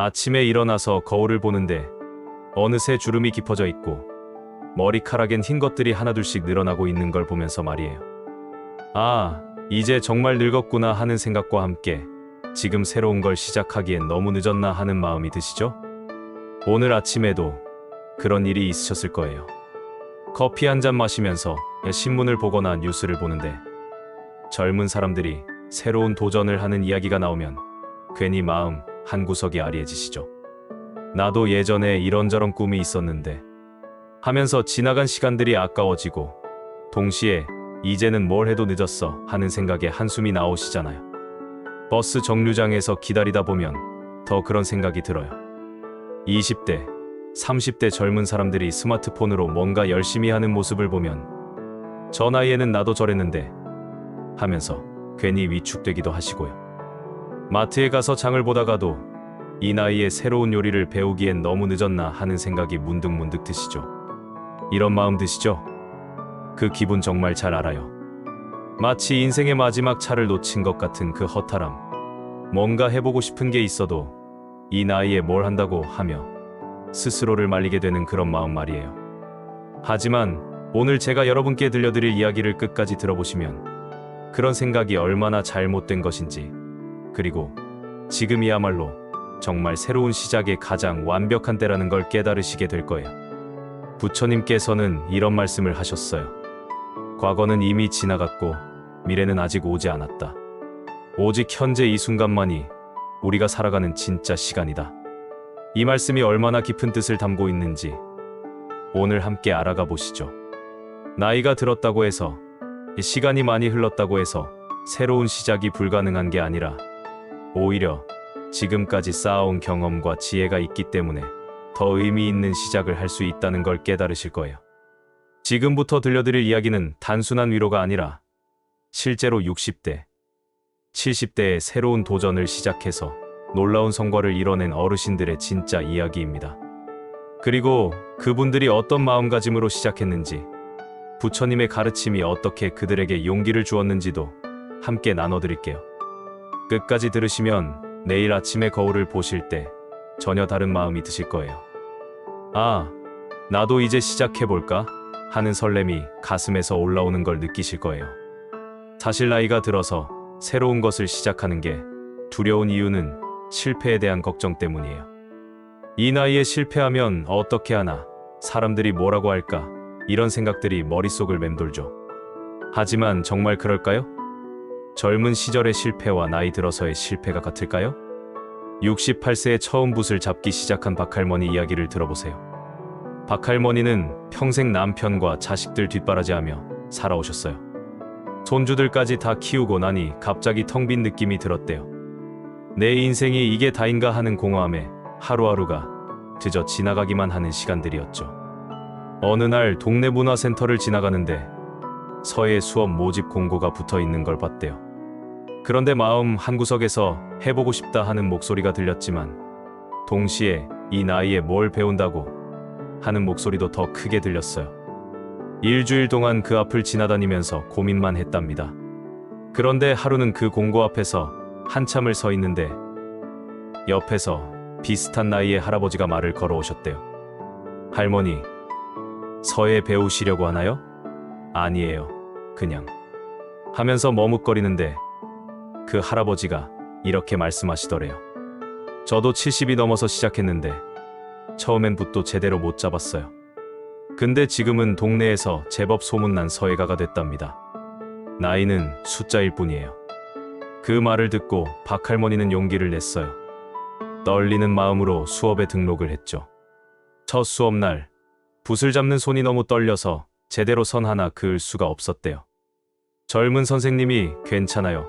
아침에 일어나서 거울을 보는데 어느새 주름이 깊어져 있고 머리카락엔 흰 것들이 하나둘씩 늘어나고 있는 걸 보면서 말이에요. 아, 이제 정말 늙었구나 하는 생각과 함께 지금 새로운 걸 시작하기엔 너무 늦었나 하는 마음이 드시죠? 오늘 아침에도 그런 일이 있으셨을 거예요. 커피 한 잔 마시면서 신문을 보거나 뉴스를 보는데 젊은 사람들이 새로운 도전을 하는 이야기가 나오면 괜히 마음 한구석이 아리해지시죠. 나도 예전에 이런저런 꿈이 있었는데 하면서 지나간 시간들이 아까워지고 동시에 이제는 뭘 해도 늦었어 하는 생각에 한숨이 나오시잖아요. 버스 정류장에서 기다리다 보면 더 그런 생각이 들어요. 20대, 30대 젊은 사람들이 스마트폰으로 뭔가 열심히 하는 모습을 보면 저 나이에는 나도 저랬는데 하면서 괜히 위축되기도 하시고요. 마트에 가서 장을 보다가도 이 나이에 새로운 요리를 배우기엔 너무 늦었나 하는 생각이 문득문득 드시죠. 이런 마음 드시죠? 그 기분 정말 잘 알아요. 마치 인생의 마지막 차를 놓친 것 같은 그 허탈함. 뭔가 해보고 싶은 게 있어도 이 나이에 뭘 한다고 하며 스스로를 말리게 되는 그런 마음 말이에요. 하지만 오늘 제가 여러분께 들려드릴 이야기를 끝까지 들어보시면 그런 생각이 얼마나 잘못된 것인지, 그리고 지금이야말로 정말 새로운 시작의 가장 완벽한 때라는 걸 깨달으시게 될 거예요. 부처님께서는 이런 말씀을 하셨어요. 과거는 이미 지나갔고 미래는 아직 오지 않았다. 오직 현재 이 순간만이 우리가 살아가는 진짜 시간이다. 이 말씀이 얼마나 깊은 뜻을 담고 있는지 오늘 함께 알아가 보시죠. 나이가 들었다고 해서, 시간이 많이 흘렀다고 해서 새로운 시작이 불가능한 게 아니라 오히려 지금까지 쌓아온 경험과 지혜가 있기 때문에 더 의미 있는 시작을 할 수 있다는 걸 깨달으실 거예요. 지금부터 들려드릴 이야기는 단순한 위로가 아니라 실제로 60대, 70대의 새로운 도전을 시작해서 놀라운 성과를 이뤄낸 어르신들의 진짜 이야기입니다. 그리고 그분들이 어떤 마음가짐으로 시작했는지, 부처님의 가르침이 어떻게 그들에게 용기를 주었는지도 함께 나눠드릴게요. 끝까지 들으시면 내일 아침에 거울을 보실 때 전혀 다른 마음이 드실 거예요. 아, 나도 이제 시작해볼까? 하는 설렘이 가슴에서 올라오는 걸 느끼실 거예요. 사실 나이가 들어서 새로운 것을 시작하는 게 두려운 이유는 실패에 대한 걱정 때문이에요. 이 나이에 실패하면 어떻게 하나, 사람들이 뭐라고 할까, 이런 생각들이 머릿속을 맴돌죠. 하지만 정말 그럴까요? 젊은 시절의 실패와 나이 들어서의 실패가 같을까요? 68세에 처음 붓을 잡기 시작한 박할머니 이야기를 들어보세요. 박할머니는 평생 남편과 자식들 뒷바라지하며 살아오셨어요. 손주들까지 다 키우고 나니 갑자기 텅 빈 느낌이 들었대요. 내 인생이 이게 다인가 하는 공허함에 하루하루가 그저 지나가기만 하는 시간들이었죠. 어느 날 동네 문화센터를 지나가는데 서예 수업 모집 공고가 붙어 있는 걸 봤대요. 그런데 마음 한구석에서 해보고 싶다 하는 목소리가 들렸지만 동시에 이 나이에 뭘 배운다고 하는 목소리도 더 크게 들렸어요. 일주일 동안 그 앞을 지나다니면서 고민만 했답니다. 그런데 하루는 그 공고 앞에서 한참을 서 있는데 옆에서 비슷한 나이의 할아버지가 말을 걸어오셨대요. 할머니, 서예 배우시려고 하나요? 아니에요. 그냥. 하면서 머뭇거리는데 그 할아버지가 이렇게 말씀하시더래요. 저도 70이 넘어서 시작했는데 처음엔 붓도 제대로 못 잡았어요. 근데 지금은 동네에서 제법 소문난 서예가가 됐답니다. 나이는 숫자일 뿐이에요. 그 말을 듣고 박할머니는 용기를 냈어요. 떨리는 마음으로 수업에 등록을 했죠. 첫 수업날 붓을 잡는 손이 너무 떨려서 제대로 선 하나 그을 수가 없었대요. 젊은 선생님이 괜찮아요,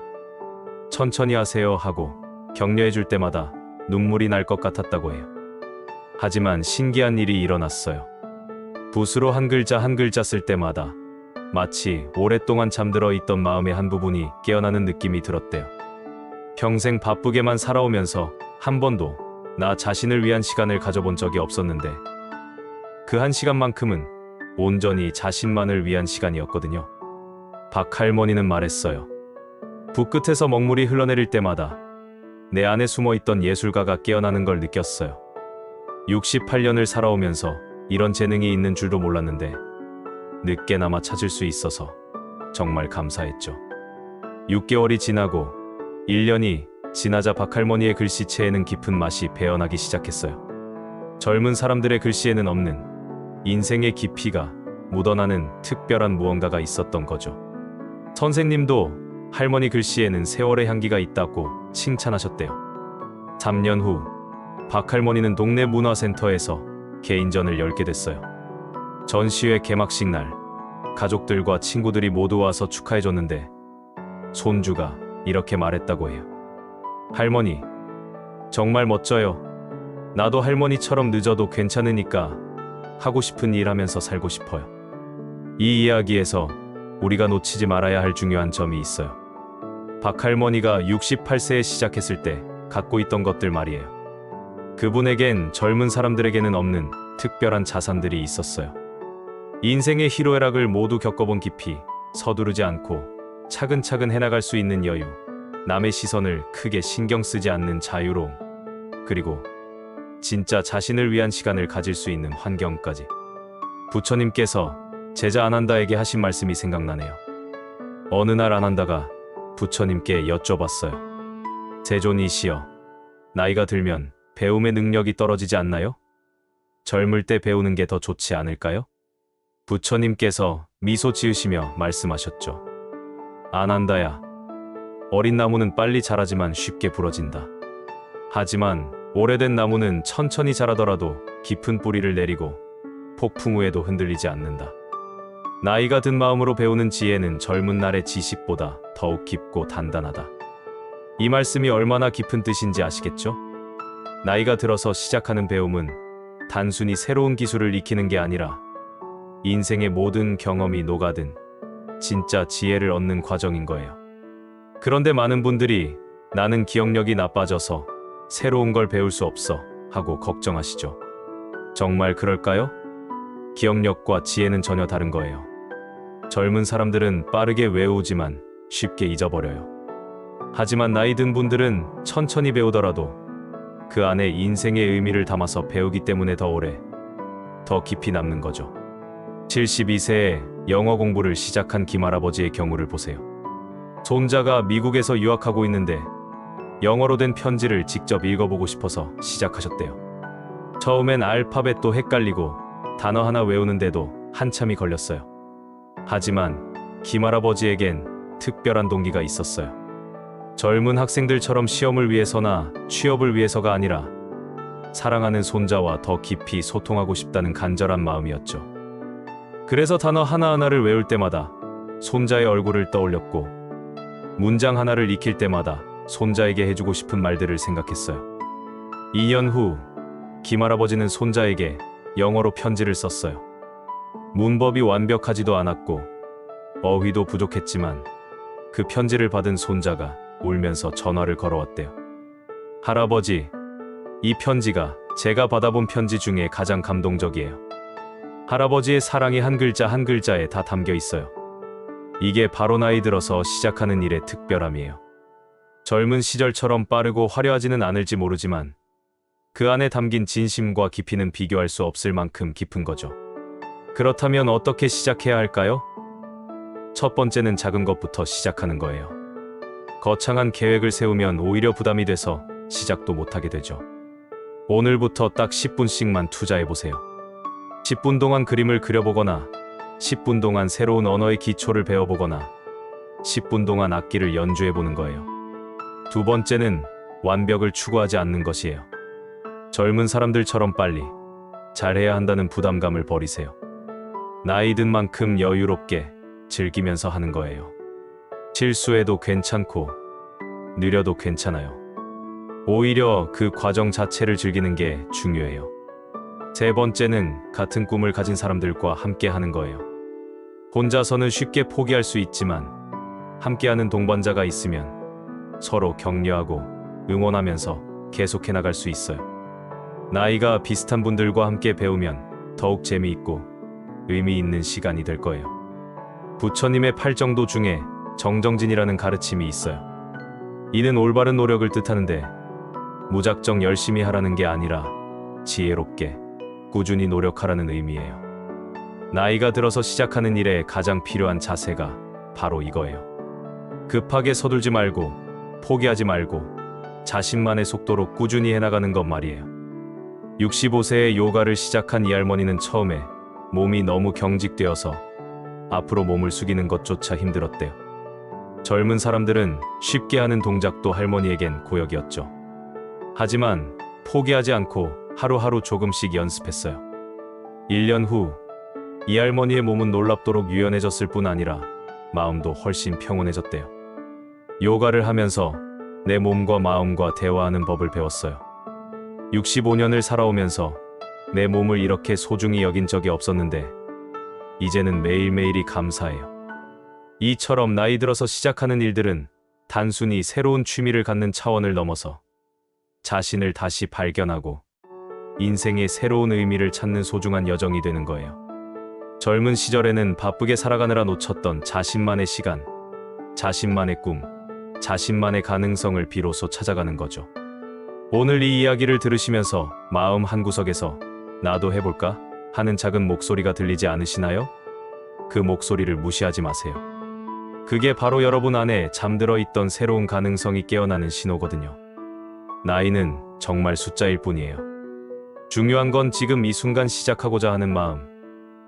천천히 하세요 하고 격려해 줄 때마다 눈물이 날 것 같았다고 해요. 하지만 신기한 일이 일어났어요. 붓으로 한 글자 한 글자 쓸 때마다 마치 오랫동안 잠들어 있던 마음의 한 부분이 깨어나는 느낌이 들었대요. 평생 바쁘게만 살아오면서 한 번도 나 자신을 위한 시간을 가져본 적이 없었는데 그 한 시간만큼은 온전히 자신만을 위한 시간이었거든요. 박할머니는 말했어요. 붓끝에서 먹물이 흘러내릴 때마다 내 안에 숨어있던 예술가가 깨어나는 걸 느꼈어요. 68년을 살아오면서 이런 재능이 있는 줄도 몰랐는데 늦게나마 찾을 수 있어서 정말 감사했죠. 6개월이 지나고 1년이 지나자 박할머니의 글씨체에는 깊은 맛이 배어나기 시작했어요. 젊은 사람들의 글씨에는 없는 인생의 깊이가 묻어나는 특별한 무언가가 있었던 거죠. 선생님도 할머니 글씨에는 세월의 향기가 있다고 칭찬하셨대요. 3년 후 박할머니는 동네 문화센터에서 개인전을 열게 됐어요. 전시회 개막식 날 가족들과 친구들이 모두 와서 축하해줬는데 손주가 이렇게 말했다고 해요. 할머니, 정말 멋져요. 나도 할머니처럼 늦어도 괜찮으니까 하고 싶은 일 하면서 살고 싶어요. 이 이야기에서 우리가 놓치지 말아야 할 중요한 점이 있어요. 박할머니가 68세에 시작했을 때 갖고 있던 것들 말이에요. 그분에겐 젊은 사람들에게는 없는 특별한 자산들이 있었어요. 인생의 희로애락을 모두 겪어본 깊이, 서두르지 않고 차근차근 해나갈 수 있는 여유, 남의 시선을 크게 신경 쓰지 않는 자유로움, 그리고 진짜 자신을 위한 시간을 가질 수 있는 환경까지. 부처님께서 제자 아난다에게 하신 말씀이 생각나네요. 어느 날 아난다가 부처님께 여쭤봤어요. 세존이시여, 나이가 들면 배움의 능력이 떨어지지 않나요? 젊을 때 배우는 게 더 좋지 않을까요? 부처님께서 미소 지으시며 말씀하셨죠. 아난다야, 어린 나무는 빨리 자라지만 쉽게 부러진다. 하지만 오래된 나무는 천천히 자라더라도 깊은 뿌리를 내리고 폭풍 후에도 흔들리지 않는다. 나이가 든 마음으로 배우는 지혜는 젊은 날의 지식보다 더욱 깊고 단단하다. 이 말씀이 얼마나 깊은 뜻인지 아시겠죠? 나이가 들어서 시작하는 배움은 단순히 새로운 기술을 익히는 게 아니라 인생의 모든 경험이 녹아든 진짜 지혜를 얻는 과정인 거예요. 그런데 많은 분들이 나는 기억력이 나빠져서 새로운 걸 배울 수 없어 하고 걱정하시죠. 정말 그럴까요? 기억력과 지혜는 전혀 다른 거예요. 젊은 사람들은 빠르게 외우지만 쉽게 잊어버려요. 하지만 나이 든 분들은 천천히 배우더라도 그 안에 인생의 의미를 담아서 배우기 때문에 더 오래, 더 깊이 남는 거죠. 72세에 영어 공부를 시작한 김할아버지의 경우를 보세요. 손자가 미국에서 유학하고 있는데 영어로 된 편지를 직접 읽어보고 싶어서 시작하셨대요. 처음엔 알파벳도 헷갈리고 단어 하나 외우는데도 한참이 걸렸어요. 하지만 김할아버지에겐 특별한 동기가 있었어요. 젊은 학생들처럼 시험을 위해서나 취업을 위해서가 아니라 사랑하는 손자와 더 깊이 소통하고 싶다는 간절한 마음이었죠. 그래서 단어 하나하나를 외울 때마다 손자의 얼굴을 떠올렸고 문장 하나를 익힐 때마다 손자에게 해주고 싶은 말들을 생각했어요. 2년 후 김할아버지는 손자에게 영어로 편지를 썼어요. 문법이 완벽하지도 않았고 어휘도 부족했지만 그 편지를 받은 손자가 울면서 전화를 걸어왔대요. 할아버지, 이 편지가 제가 받아본 편지 중에 가장 감동적이에요. 할아버지의 사랑이 한 글자 한 글자에 다 담겨 있어요. 이게 바로 나이 들어서 시작하는 일의 특별함이에요. 젊은 시절처럼 빠르고 화려하지는 않을지 모르지만 그 안에 담긴 진심과 깊이는 비교할 수 없을 만큼 깊은 거죠. 그렇다면 어떻게 시작해야 할까요? 첫 번째는 작은 것부터 시작하는 거예요. 거창한 계획을 세우면 오히려 부담이 돼서 시작도 못하게 되죠. 오늘부터 딱 10분씩만 투자해보세요. 10분 동안 그림을 그려보거나 10분 동안 새로운 언어의 기초를 배워보거나 10분 동안 악기를 연주해보는 거예요. 두 번째는 완벽을 추구하지 않는 것이에요. 젊은 사람들처럼 빨리 잘해야 한다는 부담감을 버리세요. 나이 든 만큼 여유롭게 즐기면서 하는 거예요. 실수해도 괜찮고 느려도 괜찮아요. 오히려 그 과정 자체를 즐기는 게 중요해요. 세 번째는 같은 꿈을 가진 사람들과 함께 하는 거예요. 혼자서는 쉽게 포기할 수 있지만 함께하는 동반자가 있으면 서로 격려하고 응원하면서 계속해 나갈 수 있어요. 나이가 비슷한 분들과 함께 배우면 더욱 재미있고 의미 있는 시간이 될 거예요. 부처님의 8정도 중에 정정진이라는 가르침이 있어요. 이는 올바른 노력을 뜻하는데 무작정 열심히 하라는 게 아니라 지혜롭게, 꾸준히 노력하라는 의미예요. 나이가 들어서 시작하는 일에 가장 필요한 자세가 바로 이거예요. 급하게 서둘지 말고, 포기하지 말고, 자신만의 속도로 꾸준히 해나가는 것 말이에요. 65세에 요가를 시작한 이 할머니는 처음에 몸이 너무 경직되어서 앞으로 몸을 숙이는 것조차 힘들었대요. 젊은 사람들은 쉽게 하는 동작도 할머니에겐 고역이었죠. 하지만 포기하지 않고 하루하루 조금씩 연습했어요. 1년 후, 이 할머니의 몸은 놀랍도록 유연해졌을 뿐 아니라 마음도 훨씬 평온해졌대요. 요가를 하면서 내 몸과 마음과 대화하는 법을 배웠어요. 65년을 살아오면서 내 몸을 이렇게 소중히 여긴 적이 없었는데 이제는 매일매일이 감사해요. 이처럼 나이 들어서 시작하는 일들은 단순히 새로운 취미를 갖는 차원을 넘어서 자신을 다시 발견하고 인생의 새로운 의미를 찾는 소중한 여정이 되는 거예요. 젊은 시절에는 바쁘게 살아가느라 놓쳤던 자신만의 시간, 자신만의 꿈, 자신만의 가능성을 비로소 찾아가는 거죠. 오늘 이 이야기를 들으시면서 마음 한구석에서 나도 해볼까? 하는 작은 목소리가 들리지 않으시나요? 그 목소리를 무시하지 마세요. 그게 바로 여러분 안에 잠들어 있던 새로운 가능성이 깨어나는 신호거든요. 나이는 정말 숫자일 뿐이에요. 중요한 건 지금 이 순간 시작하고자 하는 마음,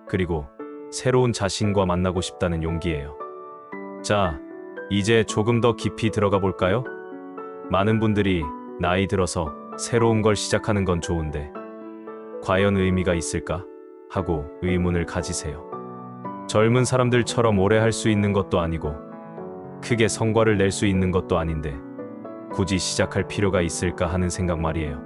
그리고 새로운 자신과 만나고 싶다는 용기예요. 자, 이제 조금 더 깊이 들어가 볼까요? 많은 분들이 나이 들어서 새로운 걸 시작하는 건 좋은데 과연 의미가 있을까? 하고 의문을 가지세요. 젊은 사람들처럼 오래 할 수 있는 것도 아니고 크게 성과를 낼 수 있는 것도 아닌데 굳이 시작할 필요가 있을까 하는 생각 말이에요.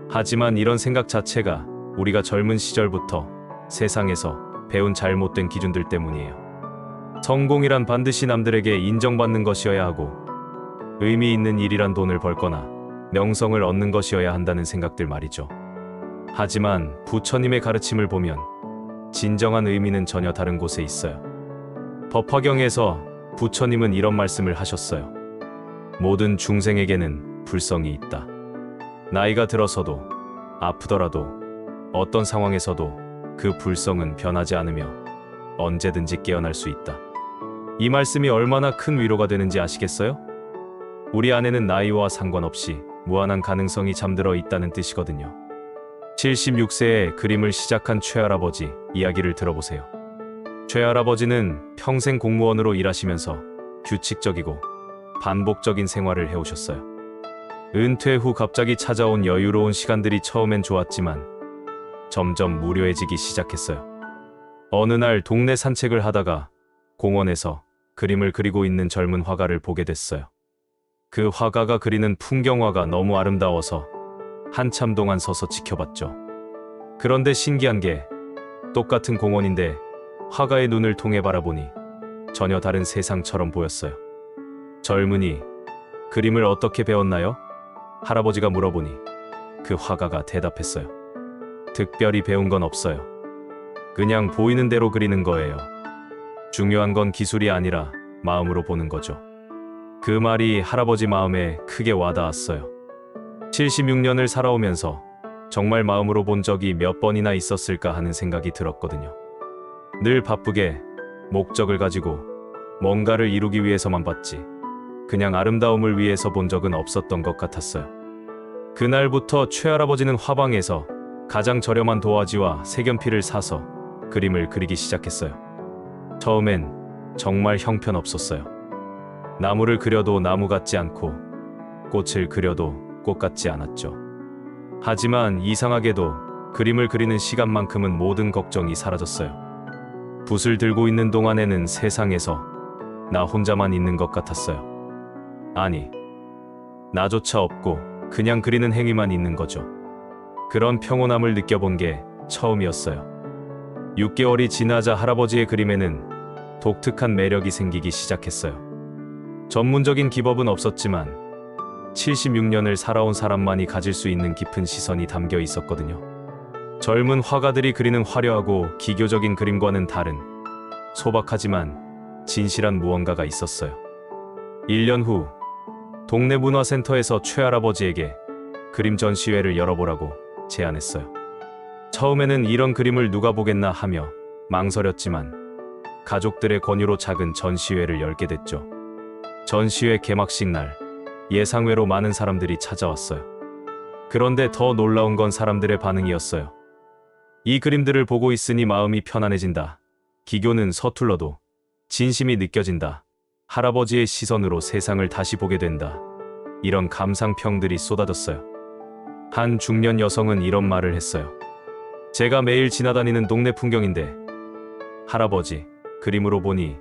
하지만 이런 생각 자체가 우리가 젊은 시절부터 세상에서 배운 잘못된 기준들 때문이에요. 성공이란 반드시 남들에게 인정받는 것이어야 하고 의미 있는 일이란 돈을 벌거나 명성을 얻는 것이어야 한다는 생각들 말이죠. 하지만 부처님의 가르침을 보면 진정한 의미는 전혀 다른 곳에 있어요. 법화경에서 부처님은 이런 말씀을 하셨어요. 모든 중생에게는 불성이 있다. 나이가 들어서도, 아프더라도, 어떤 상황에서도 그 불성은 변하지 않으며 언제든지 깨어날 수 있다. 이 말씀이 얼마나 큰 위로가 되는지 아시겠어요? 우리 안에는 나이와 상관없이 무한한 가능성이 잠들어 있다는 뜻이거든요. 76세에 그림을 시작한 최할아버지 이야기를 들어보세요. 최할아버지는 평생 공무원으로 일하시면서 규칙적이고 반복적인 생활을 해오셨어요. 은퇴 후 갑자기 찾아온 여유로운 시간들이 처음엔 좋았지만 점점 무료해지기 시작했어요. 어느 날 동네 산책을 하다가 공원에서 그림을 그리고 있는 젊은 화가를 보게 됐어요. 그 화가가 그리는 풍경화가 너무 아름다워서 한참 동안 서서 지켜봤죠. 그런데 신기한 게 똑같은 공원인데 화가의 눈을 통해 바라보니 전혀 다른 세상처럼 보였어요. 젊은이, 그림을 어떻게 배웠나요? 할아버지가 물어보니 그 화가가 대답했어요. 특별히 배운 건 없어요. 그냥 보이는 대로 그리는 거예요. 중요한 건 기술이 아니라 마음으로 보는 거죠. 그 말이 할아버지 마음에 크게 와닿았어요. 76년을 살아오면서 정말 마음으로 본 적이 몇 번이나 있었을까 하는 생각이 들었거든요. 늘 바쁘게 목적을 가지고 뭔가를 이루기 위해서만 봤지 그냥 아름다움을 위해서 본 적은 없었던 것 같았어요. 그날부터 최할아버지는 화방에서 가장 저렴한 도화지와 색연필을 사서 그림을 그리기 시작했어요. 처음엔 정말 형편없었어요. 나무를 그려도 나무 같지 않고 꽃을 그려도 꽃 같지 않았죠. 하지만 이상하게도 그림을 그리는 시간만큼은 모든 걱정이 사라졌어요. 붓을 들고 있는 동안에는 세상에서 나 혼자만 있는 것 같았어요. 아니, 나조차 없고 그냥 그리는 행위만 있는 거죠. 그런 평온함을 느껴본 게 처음이었어요. 6개월이 지나자 할아버지의 그림에는 독특한 매력이 생기기 시작했어요. 전문적인 기법은 없었지만 76년을 살아온 사람만이 가질 수 있는 깊은 시선이 담겨 있었거든요. 젊은 화가들이 그리는 화려하고 기교적인 그림과는 다른 소박하지만 진실한 무언가가 있었어요. 1년 후 동네 문화센터에서 최할아버지에게 그림 전시회를 열어보라고 제안했어요. 처음에는 이런 그림을 누가 보겠나 하며 망설였지만 가족들의 권유로 작은 전시회를 열게 됐죠. 전시회 개막식 날 예상외로 많은 사람들이 찾아왔어요. 그런데 더 놀라운 건 사람들의 반응이었어요. 이 그림들을 보고 있으니 마음이 편안해진다. 기교는 서툴러도 진심이 느껴진다. 할아버지의 시선으로 세상을 다시 보게 된다. 이런 감상평들이 쏟아졌어요. 한 중년 여성은 이런 말을 했어요. 제가 매일 지나다니는 동네 풍경인데 할아버지 그림으로 보니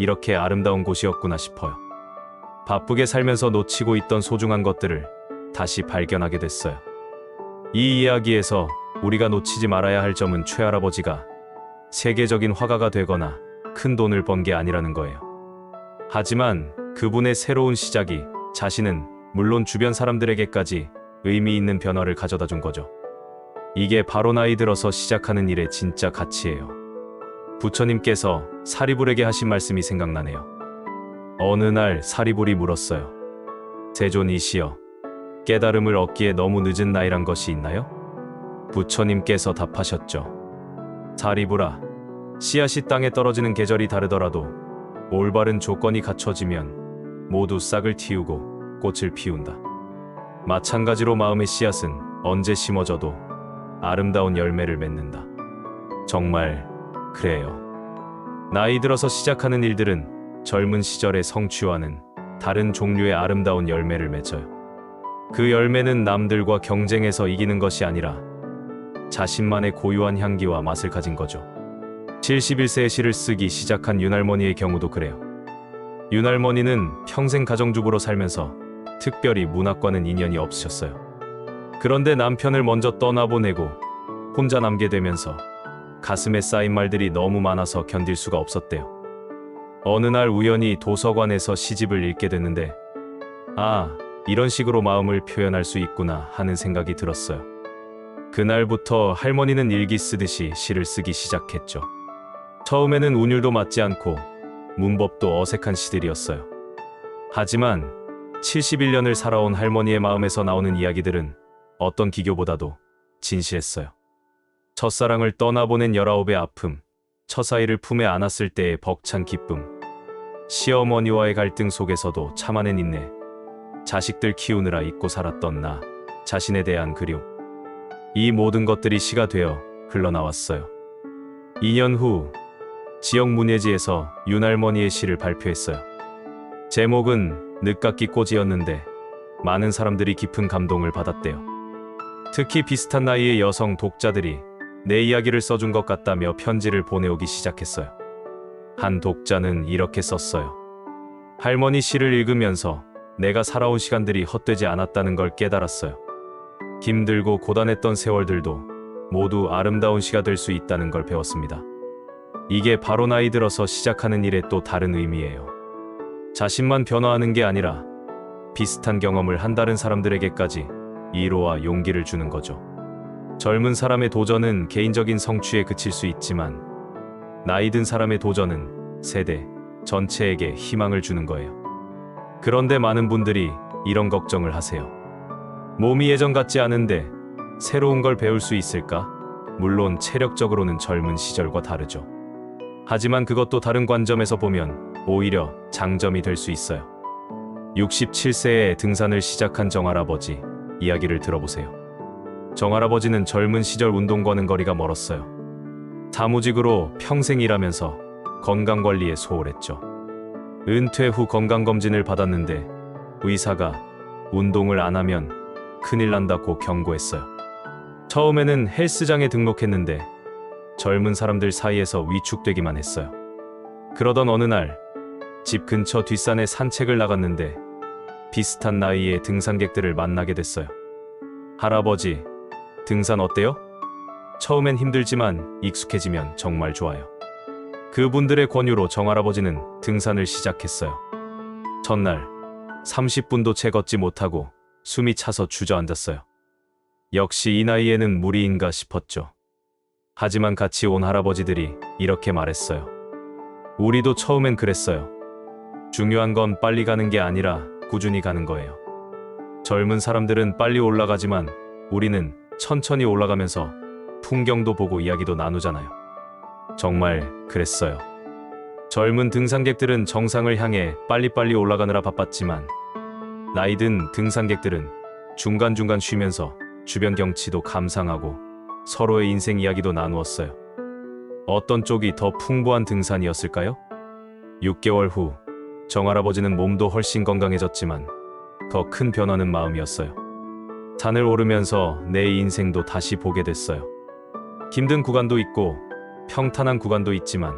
이렇게 아름다운 곳이었구나 싶어요. 바쁘게 살면서 놓치고 있던 소중한 것들을 다시 발견하게 됐어요. 이 이야기에서 우리가 놓치지 말아야 할 점은 최할아버지가 세계적인 화가가 되거나 큰 돈을 번 게 아니라는 거예요. 하지만 그분의 새로운 시작이 자신은 물론 주변 사람들에게까지 의미 있는 변화를 가져다 준 거죠. 이게 바로 나이 들어서 시작하는 일의 진짜 가치예요. 부처님께서 사리불에게 하신 말씀이 생각나네요. 어느 날 사리불이 물었어요. 세존이시여, 깨달음을 얻기에 너무 늦은 나이란 것이 있나요? 부처님께서 답하셨죠. 사리불아, 씨앗이 땅에 떨어지는 계절이 다르더라도 올바른 조건이 갖춰지면 모두 싹을 틔우고 꽃을 피운다. 마찬가지로 마음의 씨앗은 언제 심어져도 아름다운 열매를 맺는다. 정말 그래요. 나이 들어서 시작하는 일들은 젊은 시절의 성취와는 다른 종류의 아름다운 열매를 맺어요. 그 열매는 남들과 경쟁해서 이기는 것이 아니라 자신만의 고유한 향기와 맛을 가진 거죠. 71세의 시를 쓰기 시작한 윤할머니의 경우도 그래요. 윤할머니는 평생 가정주부로 살면서 특별히 문학과는 인연이 없으셨어요. 그런데 남편을 먼저 떠나보내고 혼자 남게 되면서 가슴에 쌓인 말들이 너무 많아서 견딜 수가 없었대요. 어느 날 우연히 도서관에서 시집을 읽게 됐는데 이런 식으로 마음을 표현할 수 있구나 하는 생각이 들었어요. 그날부터 할머니는 일기 쓰듯이 시를 쓰기 시작했죠. 처음에는 운율도 맞지 않고 문법도 어색한 시들이었어요. 하지만 71년을 살아온 할머니의 마음에서 나오는 이야기들은 어떤 기교보다도 진실했어요. 첫사랑을 떠나보낸 19의 아픔, 처사이를 품에 안았을 때의 벅찬 기쁨, 시어머니와의 갈등 속에서도 참아낸 인내, 자식들 키우느라 잊고 살았던 나 자신에 대한 그리움, 이 모든 것들이 시가 되어 흘러나왔어요. 2년 후 지역 문예지에서 윤할머니의 시를 발표했어요. 제목은 늦깎이 꽃이었는데 많은 사람들이 깊은 감동을 받았대요. 특히 비슷한 나이의 여성 독자들이 내 이야기를 써준 것 같다며 편지를 보내오기 시작했어요. 한 독자는 이렇게 썼어요. 할머니 시를 읽으면서 내가 살아온 시간들이 헛되지 않았다는 걸 깨달았어요. 힘들고 고단했던 세월들도 모두 아름다운 시가 될 수 있다는 걸 배웠습니다. 이게 바로 나이 들어서 시작하는 일의 또 다른 의미예요. 자신만 변화하는 게 아니라 비슷한 경험을 한 다른 사람들에게까지 위로와 용기를 주는 거죠. 젊은 사람의 도전은 개인적인 성취에 그칠 수 있지만 나이 든 사람의 도전은 세대 전체에게 희망을 주는 거예요. 그런데 많은 분들이 이런 걱정을 하세요. 몸이 예전 같지 않은데 새로운 걸 배울 수 있을까? 물론 체력적으로는 젊은 시절과 다르죠. 하지만 그것도 다른 관점에서 보면 오히려 장점이 될 수 있어요. 67세에 등산을 시작한 정할아버지 이야기를 들어보세요. 정할아버지는 젊은 시절 운동과는 거리가 멀었어요. 사무직으로 평생 일하면서 건강관리에 소홀했죠. 은퇴 후 건강검진을 받았는데 의사가 운동을 안 하면 큰일 난다고 경고했어요. 처음에는 헬스장에 등록했는데 젊은 사람들 사이에서 위축되기만 했어요. 그러던 어느 날 집 근처 뒷산에 산책을 나갔는데 비슷한 나이의 등산객들을 만나게 됐어요. 할아버지, 등산 어때요? 처음엔 힘들지만 익숙해지면 정말 좋아요. 그분들의 권유로 정할아버지는 등산을 시작했어요. 첫날 30분도 채 걷지 못하고 숨이 차서 주저앉았어요. 역시 이 나이에는 무리인가 싶었죠. 하지만 같이 온 할아버지들이 이렇게 말했어요. 우리도 처음엔 그랬어요. 중요한 건 빨리 가는 게 아니라 꾸준히 가는 거예요. 젊은 사람들은 빨리 올라가지만 우리는 천천히 올라가면서 풍경도 보고 이야기도 나누잖아요. 정말 그랬어요. 젊은 등산객들은 정상을 향해 빨리빨리 올라가느라 바빴지만 나이든 등산객들은 중간중간 쉬면서 주변 경치도 감상하고 서로의 인생 이야기도 나누었어요. 어떤 쪽이 더 풍부한 등산이었을까요? 6개월 후 정할아버지는 몸도 훨씬 건강해졌지만 더 큰 변화는 마음이었어요. 산을 오르면서 내 인생도 다시 보게 됐어요. 힘든 구간도 있고 평탄한 구간도 있지만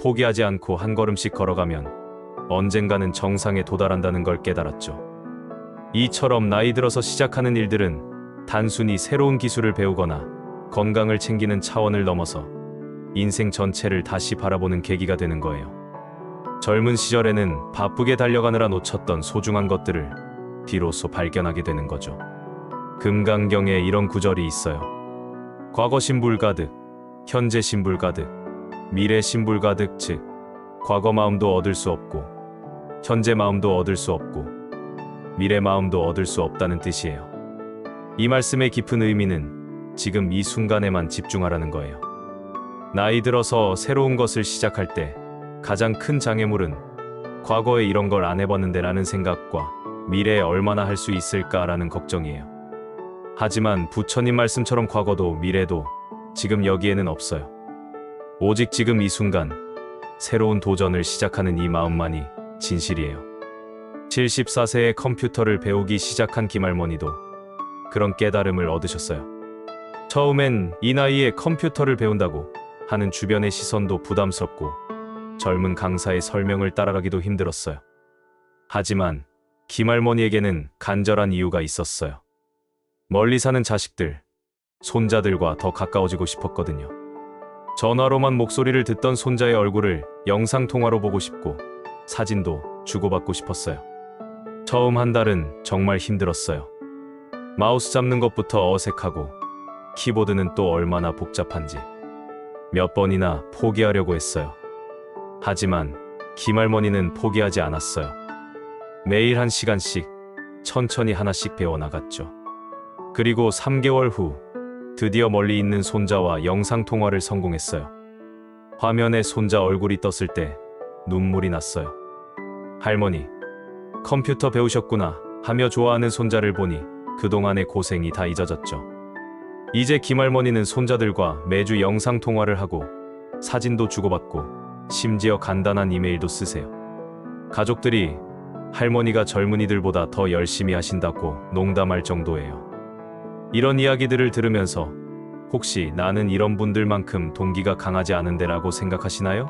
포기하지 않고 한 걸음씩 걸어가면 언젠가는 정상에 도달한다는 걸 깨달았죠. 이처럼 나이 들어서 시작하는 일들은 단순히 새로운 기술을 배우거나 건강을 챙기는 차원을 넘어서 인생 전체를 다시 바라보는 계기가 되는 거예요. 젊은 시절에는 바쁘게 달려가느라 놓쳤던 소중한 것들을 비로소 발견하게 되는 거죠. 금강경에 이런 구절이 있어요. 과거 신불 가득, 현재 신불 가득, 미래 신불 가득. 즉 과거 마음도 얻을 수 없고 현재 마음도 얻을 수 없고 미래 마음도 얻을 수 없다는 뜻이에요. 이 말씀의 깊은 의미는 지금 이 순간에만 집중하라는 거예요. 나이 들어서 새로운 것을 시작할 때 가장 큰 장애물은 과거에 이런 걸 안 해봤는데 라는 생각과 미래에 얼마나 할 수 있을까 라는 걱정이에요. 하지만 부처님 말씀처럼 과거도 미래도 지금 여기에는 없어요. 오직 지금 이 순간 새로운 도전을 시작하는 이 마음만이 진실이에요. 74세에 컴퓨터를 배우기 시작한 김할머니도 그런 깨달음을 얻으셨어요. 처음엔 이 나이에 컴퓨터를 배운다고 하는 주변의 시선도 부담스럽고 젊은 강사의 설명을 따라가기도 힘들었어요. 하지만 김할머니에게는 간절한 이유가 있었어요. 멀리 사는 자식들, 손자들과 더 가까워지고 싶었거든요. 전화로만 목소리를 듣던 손자의 얼굴을 영상통화로 보고 싶고 사진도 주고받고 싶었어요. 처음 한 달은 정말 힘들었어요. 마우스 잡는 것부터 어색하고 키보드는 또 얼마나 복잡한지 몇 번이나 포기하려고 했어요. 하지만 김할머니는 포기하지 않았어요. 매일 1시간씩 천천히 하나씩 배워나갔죠. 그리고 3개월 후 드디어 멀리 있는 손자와 영상통화를 성공했어요. 화면에 손자 얼굴이 떴을 때 눈물이 났어요. 할머니, 컴퓨터 배우셨구나 하며 좋아하는 손자를 보니 그동안의 고생이 다 잊어졌죠. 이제 김할머니는 손자들과 매주 영상통화를 하고 사진도 주고받고 심지어 간단한 이메일도 쓰세요. 가족들이 할머니가 젊은이들보다 더 열심히 하신다고 농담할 정도예요. 이런 이야기들을 들으면서 혹시 나는 이런 분들만큼 동기가 강하지 않은데라고 생각하시나요?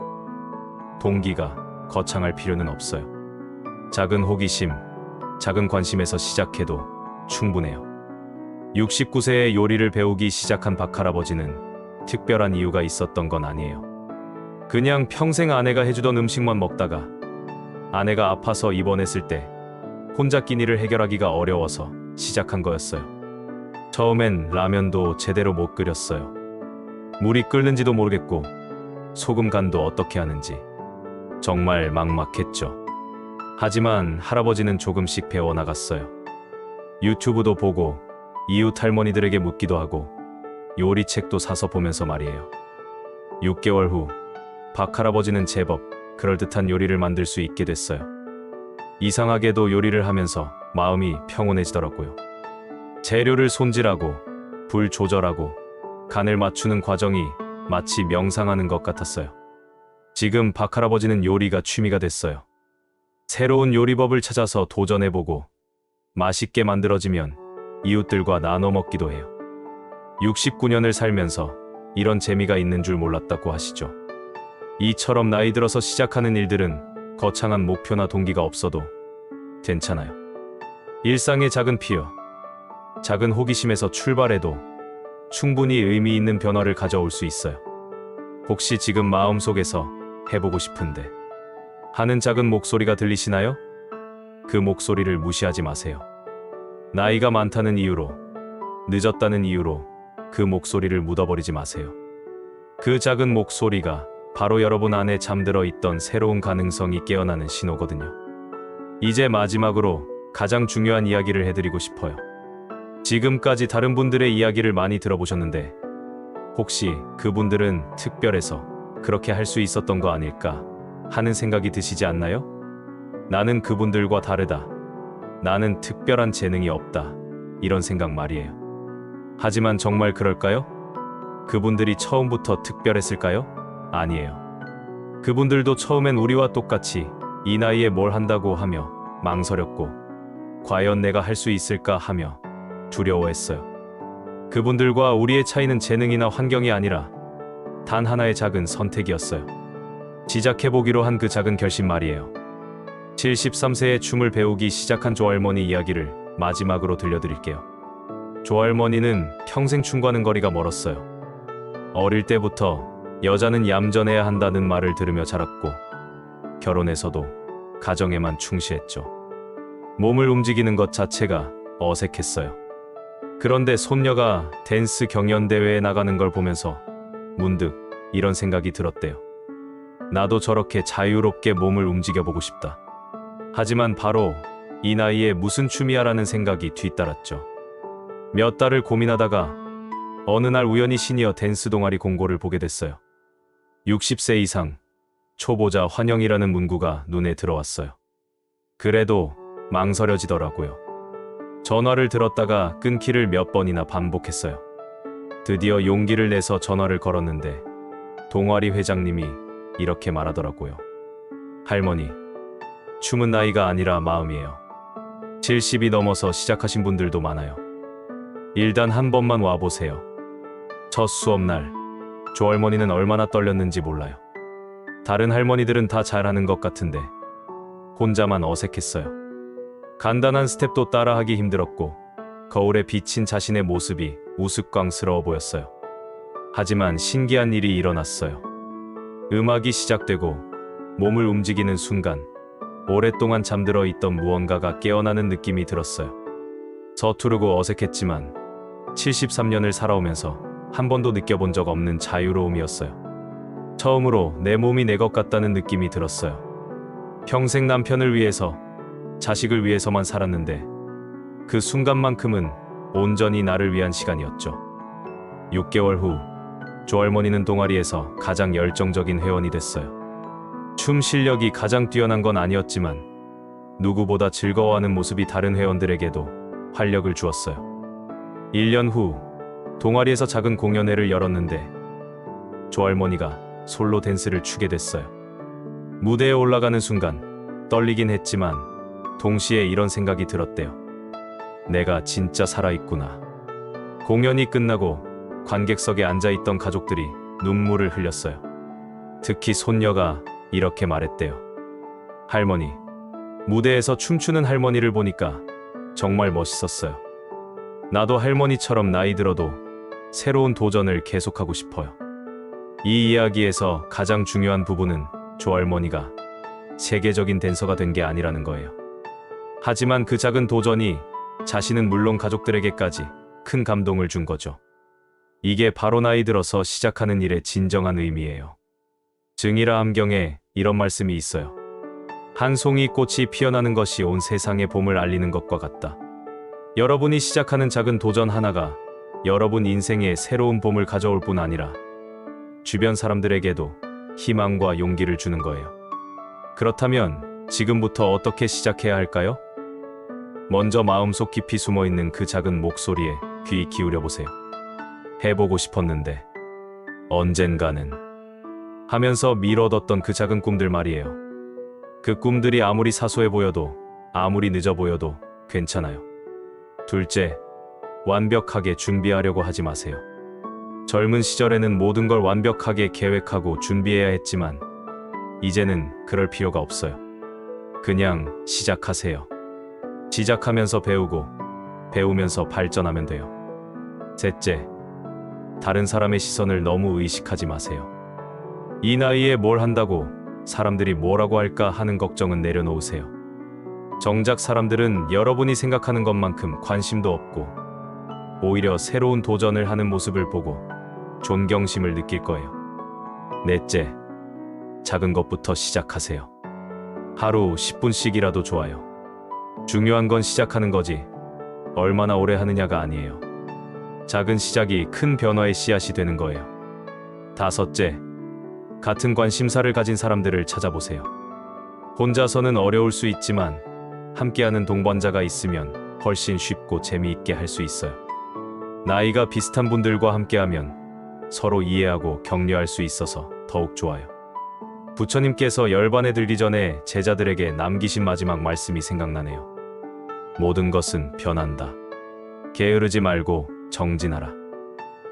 동기가 거창할 필요는 없어요. 작은 호기심, 작은 관심에서 시작해도 충분해요. 69세에 요리를 배우기 시작한 박할아버지는 특별한 이유가 있었던 건 아니에요. 그냥 평생 아내가 해주던 음식만 먹다가 아내가 아파서 입원했을 때 혼자 끼니를 해결하기가 어려워서 시작한 거였어요. 처음엔 라면도 제대로 못 끓였어요. 물이 끓는지도 모르겠고 소금 간도 어떻게 하는지 정말 막막했죠. 하지만 할아버지는 조금씩 배워나갔어요. 유튜브도 보고 이웃 할머니들에게 묻기도 하고 요리책도 사서 보면서 말이에요. 6개월 후 박할아버지는 제법 그럴듯한 요리를 만들 수 있게 됐어요. 이상하게도 요리를 하면서 마음이 평온해지더라고요. 재료를 손질하고 불 조절하고 간을 맞추는 과정이 마치 명상하는 것 같았어요. 지금 박할아버지는 요리가 취미가 됐어요. 새로운 요리법을 찾아서 도전해보고 맛있게 만들어지면 이웃들과 나눠 먹기도 해요. 69년을 살면서 이런 재미가 있는 줄 몰랐다고 하시죠. 이처럼 나이 들어서 시작하는 일들은 거창한 목표나 동기가 없어도 괜찮아요. 일상의 작은 피어, 작은 호기심에서 출발해도 충분히 의미 있는 변화를 가져올 수 있어요. 혹시 지금 마음속에서 해보고 싶은데 하는 작은 목소리가 들리시나요? 그 목소리를 무시하지 마세요. 나이가 많다는 이유로, 늦었다는 이유로 그 목소리를 묻어버리지 마세요. 그 작은 목소리가 바로 여러분 안에 잠들어 있던 새로운 가능성이 깨어나는 신호거든요. 이제 마지막으로 가장 중요한 이야기를 해드리고 싶어요. 지금까지 다른 분들의 이야기를 많이 들어보셨는데 혹시 그분들은 특별해서 그렇게 할 수 있었던 거 아닐까 하는 생각이 드시지 않나요? 나는 그분들과 다르다. 나는 특별한 재능이 없다. 이런 생각 말이에요. 하지만 정말 그럴까요? 그분들이 처음부터 특별했을까요? 아니에요. 그분들도 처음엔 우리와 똑같이 이 나이에 뭘 한다고 하며 망설였고 과연 내가 할 수 있을까 하며 두려워했어요. 그분들과 우리의 차이는 재능이나 환경이 아니라 단 하나의 작은 선택이었어요. 시작해보기로 한 그 작은 결심 말이에요. 73세에 춤을 배우기 시작한 조할머니 이야기를 마지막으로 들려드릴게요. 조할머니는 평생 춤과는 거리가 멀었어요. 어릴 때부터 여자는 얌전해야 한다는 말을 들으며 자랐고 결혼해서도 가정에만 충실했죠. 몸을 움직이는 것 자체가 어색했어요. 그런데 손녀가 댄스 경연대회에 나가는 걸 보면서 문득 이런 생각이 들었대요. 나도 저렇게 자유롭게 몸을 움직여보고 싶다. 하지만 바로 이 나이에 무슨 춤이야라는 생각이 뒤따랐죠. 몇 달을 고민하다가 어느 날 우연히 시니어 댄스 동아리 공고를 보게 됐어요. 60세 이상 초보자 환영이라는 문구가 눈에 들어왔어요. 그래도 망설여지더라고요. 전화를 들었다가 끊기를 몇 번이나 반복했어요. 드디어 용기를 내서 전화를 걸었는데 동아리 회장님이 이렇게 말하더라고요. 할머니, 춤은 나이가 아니라 마음이에요. 70이 넘어서 시작하신 분들도 많아요. 일단 한 번만 와보세요. 첫 수업날 조할머니는 얼마나 떨렸는지 몰라요. 다른 할머니들은 다 잘하는 것 같은데 혼자만 어색했어요. 간단한 스텝도 따라하기 힘들었고 거울에 비친 자신의 모습이 우스꽝스러워 보였어요. 하지만 신기한 일이 일어났어요. 음악이 시작되고 몸을 움직이는 순간 오랫동안 잠들어 있던 무언가가 깨어나는 느낌이 들었어요. 서투르고 어색했지만 73년을 살아오면서 한 번도 느껴본 적 없는 자유로움이었어요. 처음으로 내 몸이 내 것 같다는 느낌이 들었어요. 평생 남편을 위해서, 자식을 위해서만 살았는데 그 순간만큼은 온전히 나를 위한 시간이었죠. 6개월 후 조할머니는 동아리에서 가장 열정적인 회원이 됐어요. 춤 실력이 가장 뛰어난 건 아니었지만 누구보다 즐거워하는 모습이 다른 회원들에게도 활력을 주었어요. 1년 후 동아리에서 작은 공연회를 열었는데 조할머니가 솔로 댄스를 추게 됐어요. 무대에 올라가는 순간 떨리긴 했지만 동시에 이런 생각이 들었대요. 내가 진짜 살아있구나. 공연이 끝나고 관객석에 앉아있던 가족들이 눈물을 흘렸어요. 특히 손녀가 이렇게 말했대요. 할머니, 무대에서 춤추는 할머니를 보니까 정말 멋있었어요. 나도 할머니처럼 나이 들어도 새로운 도전을 계속하고 싶어요. 이 이야기에서 가장 중요한 부분은 조할머니가 세계적인 댄서가 된 게 아니라는 거예요. 하지만 그 작은 도전이 자신은 물론 가족들에게까지 큰 감동을 준 거죠. 이게 바로 나이 들어서 시작하는 일의 진정한 의미예요. 증이라 함경에 이런 말씀이 있어요. 한 송이 꽃이 피어나는 것이 온 세상의 봄을 알리는 것과 같다. 여러분이 시작하는 작은 도전 하나가 여러분 인생에 새로운 봄을 가져올 뿐 아니라 주변 사람들에게도 희망과 용기를 주는 거예요. 그렇다면 지금부터 어떻게 시작해야 할까요? 먼저 마음속 깊이 숨어있는 그 작은 목소리에 귀 기울여 보세요. 해보고 싶었는데 언젠가는 하면서 미뤄뒀던 그 작은 꿈들 말이에요. 그 꿈들이 아무리 사소해 보여도 아무리 늦어 보여도 괜찮아요. 둘째, 완벽하게 준비하려고 하지 마세요. 젊은 시절에는 모든 걸 완벽하게 계획하고 준비해야 했지만 이제는 그럴 필요가 없어요. 그냥 시작하세요. 시작하면서 배우고 배우면서 발전하면 돼요. 셋째, 다른 사람의 시선을 너무 의식하지 마세요. 이 나이에 뭘 한다고 사람들이 뭐라고 할까 하는 걱정은 내려놓으세요. 정작 사람들은 여러분이 생각하는 것만큼 관심도 없고 오히려 새로운 도전을 하는 모습을 보고 존경심을 느낄 거예요. 넷째, 작은 것부터 시작하세요. 하루 10분씩이라도 좋아요. 중요한 건 시작하는 거지 얼마나 오래 하느냐가 아니에요. 작은 시작이 큰 변화의 씨앗이 되는 거예요. 다섯째, 같은 관심사를 가진 사람들을 찾아보세요. 혼자서는 어려울 수 있지만 함께하는 동반자가 있으면 훨씬 쉽고 재미있게 할 수 있어요. 나이가 비슷한 분들과 함께하면 서로 이해하고 격려할 수 있어서 더욱 좋아요. 부처님께서 열반에 들기 전에 제자들에게 남기신 마지막 말씀이 생각나네요. 모든 것은 변한다. 게으르지 말고 정진하라.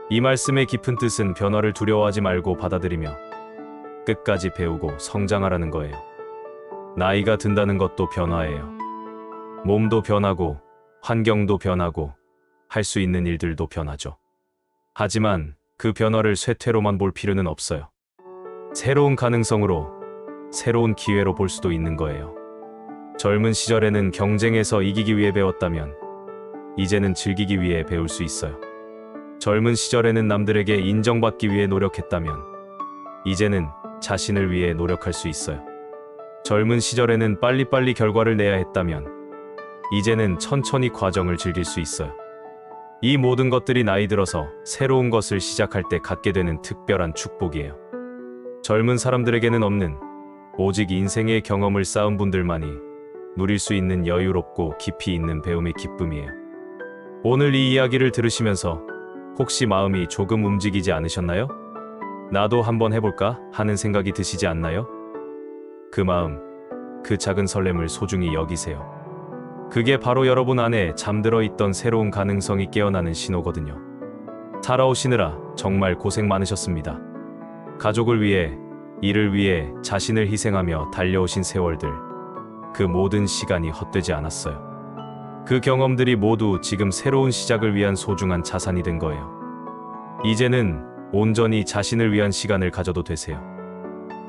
이 말씀의 깊은 뜻은 변화를 두려워하지 말고 받아들이며 끝까지 배우고 성장하라는 거예요. 나이가 든다는 것도 변화예요. 몸도 변하고 환경도 변하고 할 수 있는 일들도 변하죠. 하지만 그 변화를 쇠퇴로만 볼 필요는 없어요. 새로운 가능성으로, 새로운 기회로 볼 수도 있는 거예요. 젊은 시절에는 경쟁에서 이기기 위해 배웠다면 이제는 즐기기 위해 배울 수 있어요. 젊은 시절에는 남들에게 인정받기 위해 노력했다면 이제는 자신을 위해 노력할 수 있어요. 젊은 시절에는 빨리빨리 결과를 내야 했다면 이제는 천천히 과정을 즐길 수 있어요. 이 모든 것들이 나이 들어서 새로운 것을 시작할 때 갖게 되는 특별한 축복이에요. 젊은 사람들에게는 없는, 오직 인생의 경험을 쌓은 분들만이 누릴 수 있는 여유롭고 깊이 있는 배움의 기쁨이에요. 오늘 이 이야기를 들으시면서 혹시 마음이 조금 움직이지 않으셨나요? 나도 한번 해볼까 하는 생각이 드시지 않나요? 그 마음, 그 작은 설렘을 소중히 여기세요. 그게 바로 여러분 안에 잠들어 있던 새로운 가능성이 깨어나는 신호거든요. 살아오시느라 정말 고생 많으셨습니다. 가족을 위해, 일을 위해 자신을 희생하며 달려오신 세월들, 그 모든 시간이 헛되지 않았어요. 그 경험들이 모두 지금 새로운 시작을 위한 소중한 자산이 된 거예요. 이제는 온전히 자신을 위한 시간을 가져도 되세요.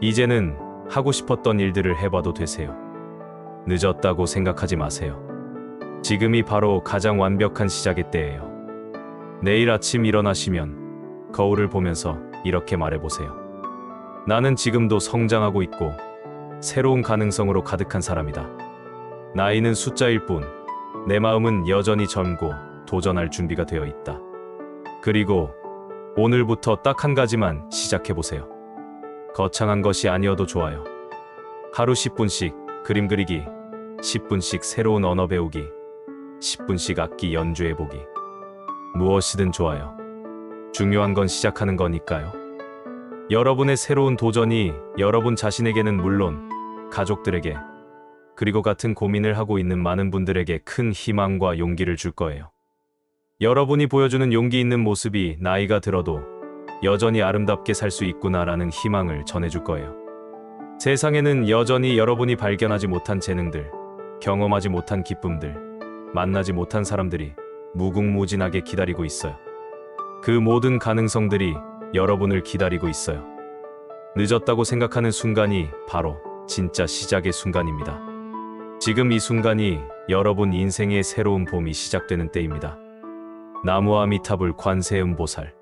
이제는 하고 싶었던 일들을 해봐도 되세요. 늦었다고 생각하지 마세요. 지금이 바로 가장 완벽한 시작의 때예요. 내일 아침 일어나시면 거울을 보면서 이렇게 말해보세요. 나는 지금도 성장하고 있고 새로운 가능성으로 가득한 사람이다. 나이는 숫자일 뿐, 내 마음은 여전히 젊고 도전할 준비가 되어 있다. 그리고 오늘부터 딱 한 가지만 시작해보세요. 거창한 것이 아니어도 좋아요. 하루 10분씩 그림 그리기, 10분씩 새로운 언어 배우기, 10분씩 악기 연주해보기. 무엇이든 좋아요. 중요한 건 시작하는 거니까요. 여러분의 새로운 도전이 여러분 자신에게는 물론 가족들에게, 그리고 같은 고민을 하고 있는 많은 분들에게 큰 희망과 용기를 줄 거예요. 여러분이 보여주는 용기 있는 모습이 나이가 들어도 여전히 아름답게 살 수 있구나라는 희망을 전해줄 거예요. 세상에는 여전히 여러분이 발견하지 못한 재능들, 경험하지 못한 기쁨들, 만나지 못한 사람들이 무궁무진하게 기다리고 있어요. 그 모든 가능성들이 여러분을 기다리고 있어요. 늦었다고 생각하는 순간이 바로 진짜 시작의 순간입니다. 지금 이 순간이 여러분 인생의 새로운 봄이 시작되는 때입니다. 나무아미타불 관세음보살.